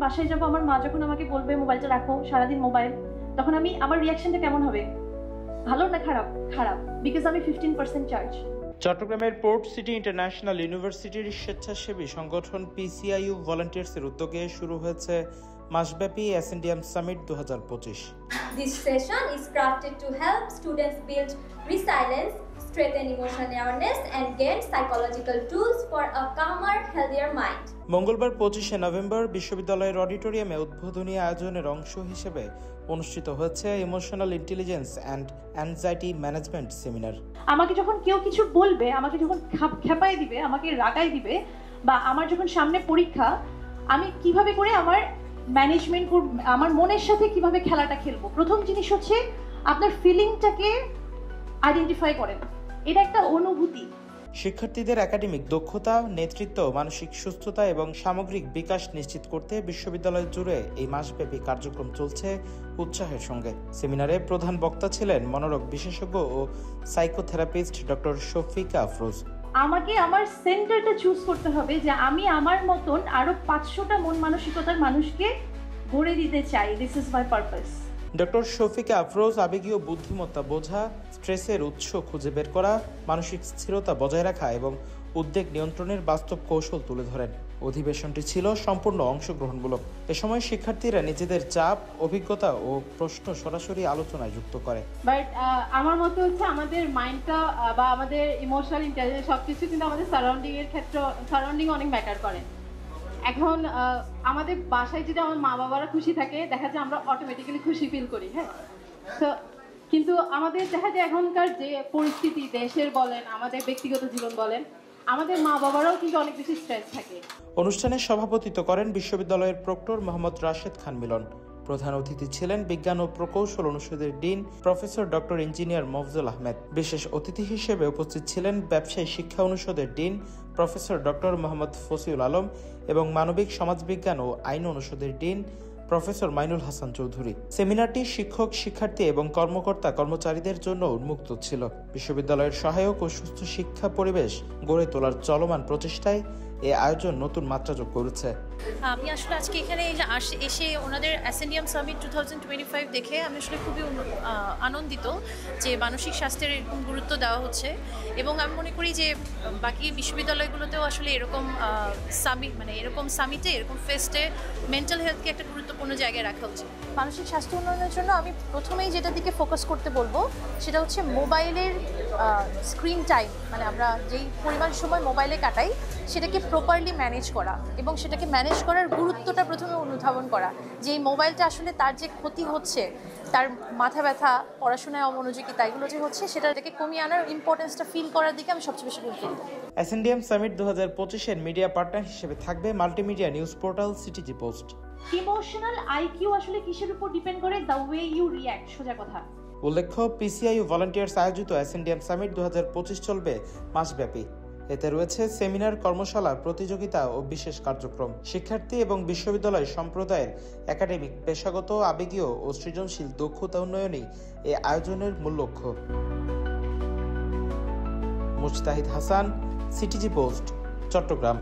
বাসায় যাবো, আমার মা যখন আমাকে বলবে মোবাইলটা রাখো, সারাদিন মোবাইল, তখন আমার রিয়াকশনটা কেমন হবে? ভালো না খারাপ? খারাপ, বিকজ আমি 15% চার্জ। চট্টগ্রামের পোর্ট সিটি ইন্টারন্যাশনাল ইউনিভার্সিটির স্বেচ্ছাসেবী সংগঠন পিসিআইইউ ভলান্টিয়ার্সের উদ্যোগে শুরু হয়েছে মাসব্যাপী অ্যাসেন্ডিয়াম summit 2025। This session is crafted to help students build resilience, strengthen emotional awareness, and gain psychological tools for a calmer, healthier mind. মঙ্গলবার 25শে নভেম্বর বিশ্ববিদ্যালয়ের অডিটোরিয়ামে উদ্বোধনী আয়োজনের অংশ হিসেবে অনুষ্ঠিত হয়েছে emotional intelligence and anxiety management seminar. আমাকে যখন কেউ কিছু বলবে, আমাকে যখন খেপাই দিবে, আমাকে রাগাই দিবে, বা আমার যখন সামনে পরীক্ষা, আমি কিভাবে করে আমার ম্যানেজমেন্ট করব, আমার মনের সাথে কিভাবে খেলাটা খেলবো। প্রথম জিনিস হচ্ছে আপনার ফিলিংটাকে আইডেন্টিফাই করেন, এটা একটা অনুভূতি। শিক্ষার্থীদের একাডেমিক দক্ষতা, নেতৃত্ব, মানসিক সুস্থতা এবং সামগ্রিক বিকাশ নিশ্চিত করতে বিশ্ববিদ্যালয় জুড়ে এই মাসব্যাপী কার্যক্রম চলছে উৎসাহের সঙ্গে। সেমিনারে প্রধান বক্তা ছিলেন মনোরোগ বিশেষজ্ঞ ও সাইকোথেরাপিস্ট ডক্টর শফিকা আফরোজ। আমাকে আমার সেন্টারটা চুজ করতে হবে যে আমি আমার মতন আরো 500টা মন মানসিকতার মানুষকে গড়ে দিতে চাই। This is my purpose. Doctor Shafika Afroz আবেগীয় বুদ্ধিমত্তা বোঝা, স্ট্রেসের উৎস খুঁজে বের করা, মানসিক স্থিরতা বজায় রাখা এবং উদ্বেগ নিয়ন্ত্রণের বাস্তব কৌশল তুলে ধরেন। অধিবেশনটি ছিল সম্পূর্ণ অংশগ্রহণমূলক। এ সময় শিক্ষার্থীরা নিজেদের চাপ, অভিজ্ঞতা ও প্রশ্ন সরাসরি আলোচনায় যুক্ত করে। বাট আমার মতে হচ্ছে আমাদের মাইন্ডটা বা আমাদের ইমোশনাল ইন্টেলিজেন্স সবকিছু কিন্তু আমাদের সারাউন্ডিং অনেক ম্যাটার করে। এখন আমাদের বাসায় যদি আমার মা বাবারা খুশি থাকে, দেখা যায় আমরা অটোমেটিক্যালি খুশি ফিল করি। হ্যাঁ, তো কিন্তু আমাদের দেখা যায় এখনকার যে পরিস্থিতি, দেশের বলেন, আমাদের ব্যক্তিগত জীবন বলেন, আমাদের মা বাবারাও কিন্তু অনেক বেশি স্ট্রেস থাকে। অনুষ্ঠানে সভাপতিত্ব করেন বিশ্ববিদ্যালয়ের প্রক্টর মোহাম্মদ রাশেদ খান মিলন। প্রধান অতিথি ছিলেন বিজ্ঞান ও প্রকৌশল অনুষদের dean professor doctor engineer Mofjul Ahmed. বিশেষ অতিথি হিসেবে উপস্থিত ছিলেন ব্যবসায়ী শিক্ষা অনুষদের dean professor doctor Mohammad Fasiul Alam এবং মানবিক সমাজবিজ্ঞান ও আইন অনুষদের ডিন প্রফেসর মাইনুল হাসান চৌধুরী। সেমিনারটি শিক্ষক, শিক্ষার্থী এবং কর্মকর্তা কর্মচারীদের জন্য উন্মুক্ত ছিল। বিশ্ববিদ্যালয়ের সহায়ক ও সুস্থ শিক্ষা পরিবেশ গড়ে তোলার চলমান প্রচেষ্টায় এই আয়োজন নতুন মাত্রা যোগ করেছে। আমি আসলে আজকে এখানে এসে ওনাদের অ্যাসেন্ডিয়াম সামিট 2025 দেখে আমি আসলে খুবই আনন্দিত যে মানসিক স্বাস্থ্যের এরকম গুরুত্ব দেওয়া হচ্ছে, এবং আমি মনে করি যে বাকি বিশ্ববিদ্যালয়গুলোতেও আসলে এরকম সামিটে, এরকম ফেস্টে মেন্টাল হেলথকে একটা গুরুত্বপূর্ণ জায়গায় রাখা উচিত। মানসিক স্বাস্থ্য উন্নয়নের জন্য আমি প্রথমেই যেটার দিকে ফোকাস করতে বলবো সেটা হচ্ছে মোবাইলের স্ক্রিন টাইম, মানে আমরা যেই পরিমাণ সময় মোবাইলে কাটাই সেটাকে প্রপারলি ম্যানেজ করা, এবং সেটাকে ম্যানেজ করার গুরুত্বটা প্রথমে অনুধাবন করা, যে এই মোবাইলটা আসলে তার যে ক্ষতি হচ্ছে, তার মাথা ব্যথা, পড়াশোনায় অমনোযোগিতা, এগুলো যে হচ্ছে সেটাকে কমিয়ে আনার ইম্পর্টেন্সটা ফিল করার দিকে আমি সবচেয়ে বেশি গুরুত্ব দেব। অ্যাসেন্ডিয়াম সামিট 2025-এর মিডিয়া পার্টনার হিসেবে থাকবে multimedia news portal CTG post. Emotional IQ আসলে কিসের উপর ডিপেন্ড করে? দ্য ওয়ে ইউ রিঅ্যাক্ট, সোজা কথা। উল্লেখ্য, পিসিআইইউ ভলান্টিয়ার্স আয়োজিত অ্যাসেন্ডিয়াম সামিট 2025 চলবে মাসব্যাপী। এতে রয়েছে সেমিনার, কর্মশালা, প্রতিযোগিতা ও বিশেষ কার্যক্রম। শিক্ষার্থী এবং বিশ্ববিদ্যালয় সম্প্রদায়ের একাডেমিক, পেশাগত, আবেগীয় ও সৃজনশীল দক্ষতা উন্নয়নই এই আয়োজনের মূল লক্ষ্য। মুজতাহিদ হাসান, সিটিজি পোস্ট, চট্টগ্রাম।